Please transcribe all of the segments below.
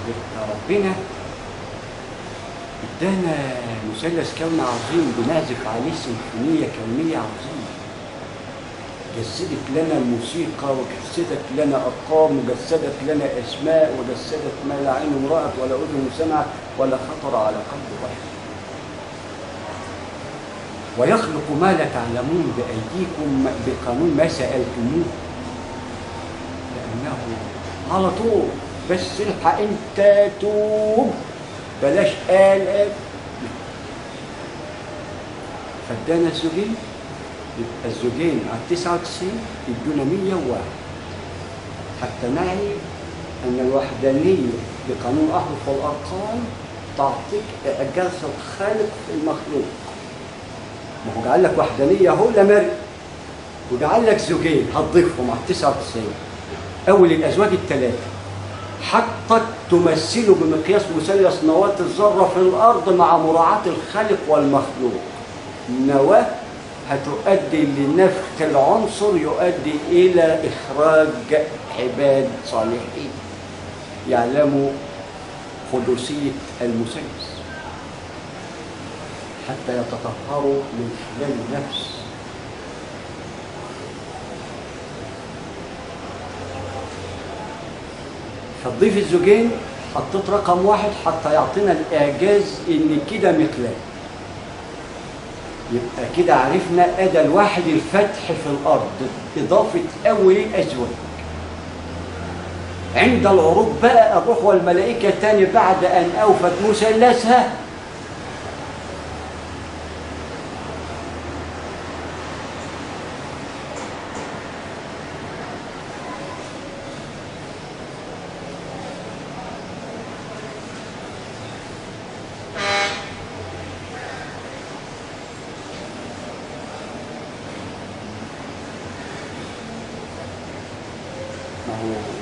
يبقى ربنا ادانا مثلث كوني عظيم بنعزف عليه سيمفونيه كونيه عظيمه، جسدت لنا الموسيقى وجسدت لنا ارقام وجسدت لنا اسماء وجسدت ما لا عين رأت ولا اذن سمعت ولا خطر على قلب بشر. ويخلق ما لا تعلمون بايديكم بقانون ما سالتموه، لانه على طول بس الحق انت توب بلاش قال. فادانا الزوجين، يبقى الزوجين على 99 يدونا 101، حتى نعي ان الوحدانيه بقانون احرف والارقام تعطيك اعجاز الخالق في المخلوق. ما هو جعل لك وحدانيه اهو لا مرء، وجعل لك زوجين هتضيفهم على 99 اول الازواج الثلاثه، حتى تمثله بمقياس مثلث نواه الذره في الارض مع مراعاه الخالق والمخلوق. نواه هتؤدي لنفخ العنصر يؤدي الى اخراج عباد صالحين يعلموا قدسيه المثلث حتى يتطهروا من خلال النفس. فتضيف الزوجين حطيت رقم 1 حتى يعطينا الاعجاز ان كده مقلاب. يبقى كده عرفنا ادى الواحد الفتح في الارض، اضافه اول الازواج. عند العروض بقى الروح والملائكه تاني بعد ان اوفت مثلثها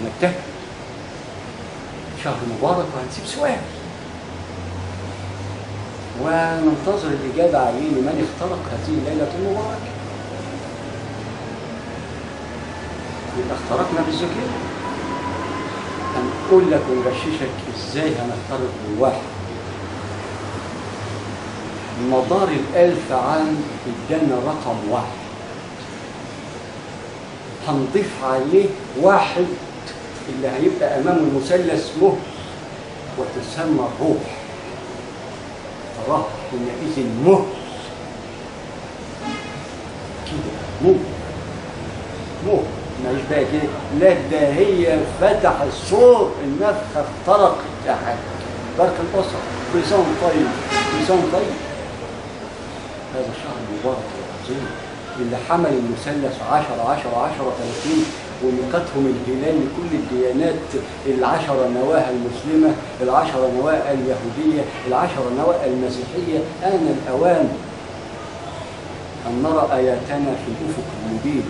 نجتهد. شهر مبارك وهنسيب سؤال وننتظر الإجابة عليه لمن اخترق هذه الليلة المباركة. يبقى اخترقنا بالزوجين، هنقول لك ونغششك ازاي هنخترق بالواحد. مدار 1000 عام ادانا رقم 1، هنضيف عليه 1 اللي هيبقى امامه المثلث مهر وتسمى الروح. تراه حينئذ مهر كده، مهر مش بقى كده، لا ده هي فتح السور، النفخه اخترقت يا حاج. بارك الاسره، كل سنه وانت طيب، كل سنه وانت طيب. هذا الشهر المبارك العظيم اللي حمل المثلث 10 10 10 30 ونقتهم الهلال لكل الديانات، 10 نواه المسلمة، 10 نواه اليهودية، 10 نواه المسيحية. آن الأوان أن نرى آياتنا في الأفق المبين.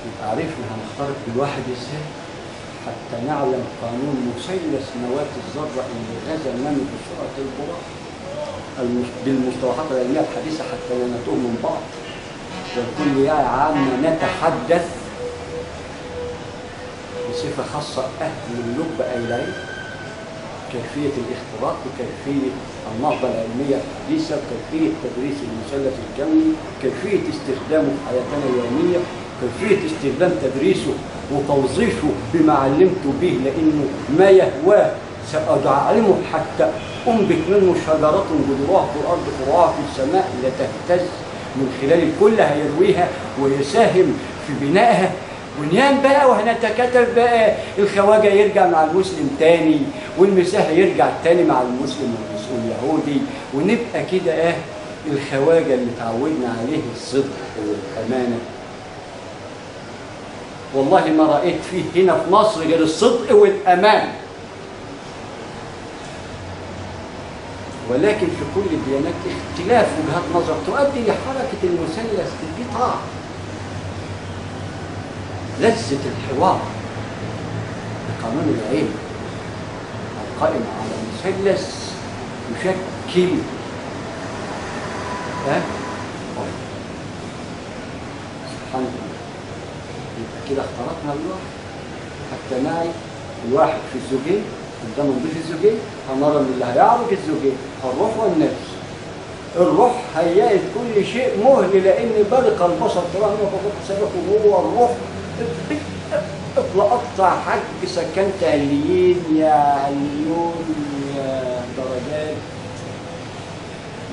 يبقى عرفنا هنخترق بالواحد ازاي حتى نعلم قانون مثلث نواة الذرة اللي غزا النمل بسرعة البراق بالمصطلحات العلمية الحديثة حتى لا نتوه من بعض. والكل يا عام نتحدث بصفة خاصة أهل اللب أي العلم، كيفية الاختراق وكيفية النهضة العلمية الحديثة وكيفية تدريس المثلث الكوني، كيفية استخدامه في حياتنا اليومية، كيفية استخدام تدريسه وتوظيفه بما علمت به، لأنه ما يهواه سأجعله حتى أنبت منه شجرة جذورها في الأرض فروعها في السماء لا تهتز، من خلال الكل هيرويها ويساهم في بنائها. ونيام بقى وهنتكاتف بقى، الخواجة يرجع مع المسلم تاني والمسيحي يرجع تاني مع المسلم واليهودي، ونبقى كده الخواجة اللي تعودنا عليه الصدق والأمانة. والله ما رأيت فيه هنا في مصر غير الصدق والأمان. ولكن في كل الديانات اختلاف وجهات نظر تؤدي لحركة المثلث بالقطاع. لذة الحوار بقانون العلم القائم على مثلث يشكل الحمد لله. يبقى كده اخترقنا الواحد حتى نعي الواحد في الزوجين. عندما نضيف الزوجين هنرى ان اللي هيعرف الزوجين الروح والنفس. الروح هيئت كل شيء مهل، لان برق البصر ترى انه فقط سبق وهو الروح. اطلع اقطع حاج سكنت عليين يا عليون يا درجات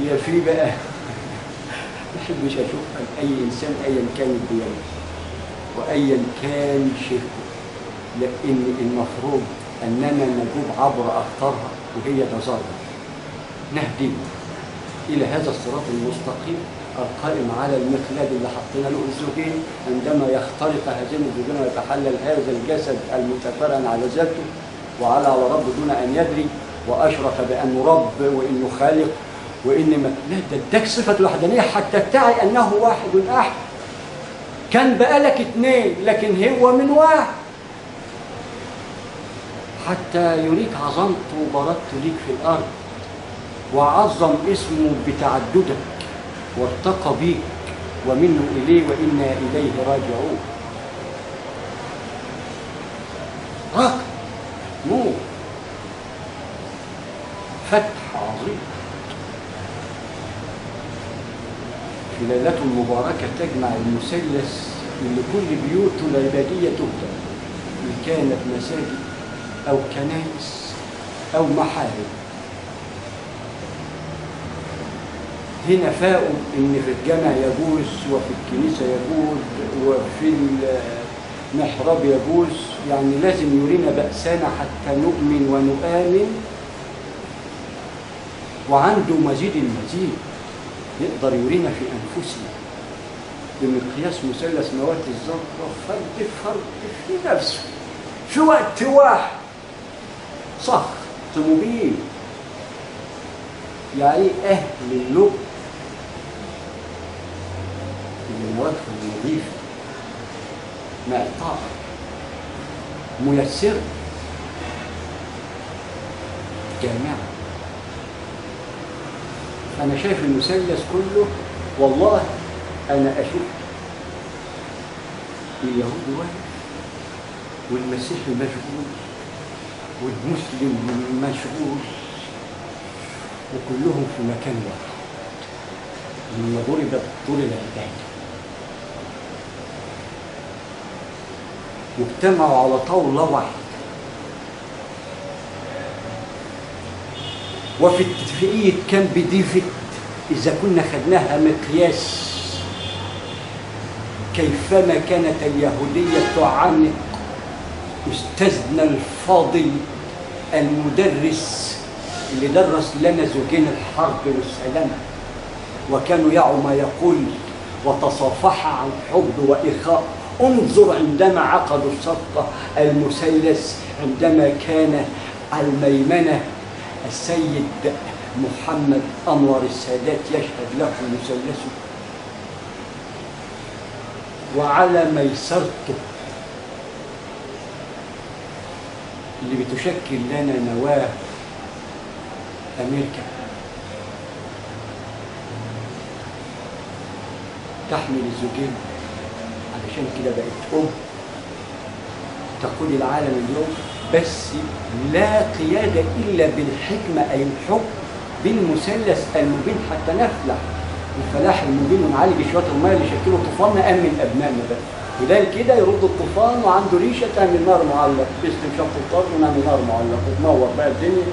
يا في بقى. ما بحبش اشوف اي انسان ايا كان الديانه وايا كان شركه، لان المفروض اننا نجوب عبر اخطارها وهي تظاهر نهدي الى هذا الصراط المستقيم القائم على المقلاد اللي حطينا له الزوجين. عندما يخترق هذين الزوجين ويتحلل هذا الجسد المتفرع على ذاته وعلى رب دون ان يدري، واشرف بانه رب وانه خالق وان ما لا اداك صفه الوحدانيه حتى تعي انه واحد احد. كان بقالك اثنين لكن هو من واحد، حتى يريك عظمته وبركته ليك في الارض وعظم اسمه بتعددك وارتقى بيك ومنه إليه وإنا إليه راجعون. رقم نور فتح عظيم في ليلة مباركة تجمع المثلث اللي كل بيوته العبادية تهدى، إن كانت مساجد أو كنائس أو محارم. هنا فاقوا ان في الجامع يجوز وفي الكنيسه يجوز وفي المحراب يجوز، يعني لازم يرينا بأسنا حتى نؤمن ونؤمن. وعنده مزيد المزيد، يقدر يرينا في انفسنا بمقياس مثلث مواد الذره فرد فرد في نفسه في وقت واحد صخر مبين. يعني اهل اللب الموادهم نظيفة معطاء ميسرة جامعة. أنا شايف المثلث كله، والله أنا أشوف اليهودي واحد والمسيحي مشغول والمسلم مشغول وكلهم في مكان واحد لما ضربت طول العبادة واجتمعوا على طاولة واحدة. وفي اتفاقية كامب ديفيد إذا كنا خدناها مقياس كيفما كانت اليهودية تعانق أستاذنا الفاضل المدرس اللي درس لنا زوجين الحرب والسلام، وكانوا يعوا ما يقول وتصافح عن حب وإخاء. انظر عندما عقدوا الصفقة المثلث، عندما كان الميمنة السيد محمد أنور السادات يشهد له مثلثه، وعلى ميسرته اللي بتشكل لنا نواة أمريكا تحمل الزوجين، علشان كده بقت تقود العالم اليوم. بس لا قيادة إلا بالحكمة أي الحب بالمثلث المبين حتى نفلح الفلاح المبين ونعالج شوية المية اللي شكلوا طوفان نأمن أبنائنا بقى. وده كده يرد الطوفان وعنده ريشة تعمل نار معلق، بيستم شط الطرد ونعمل نار معلق وتنور بقى الدنيا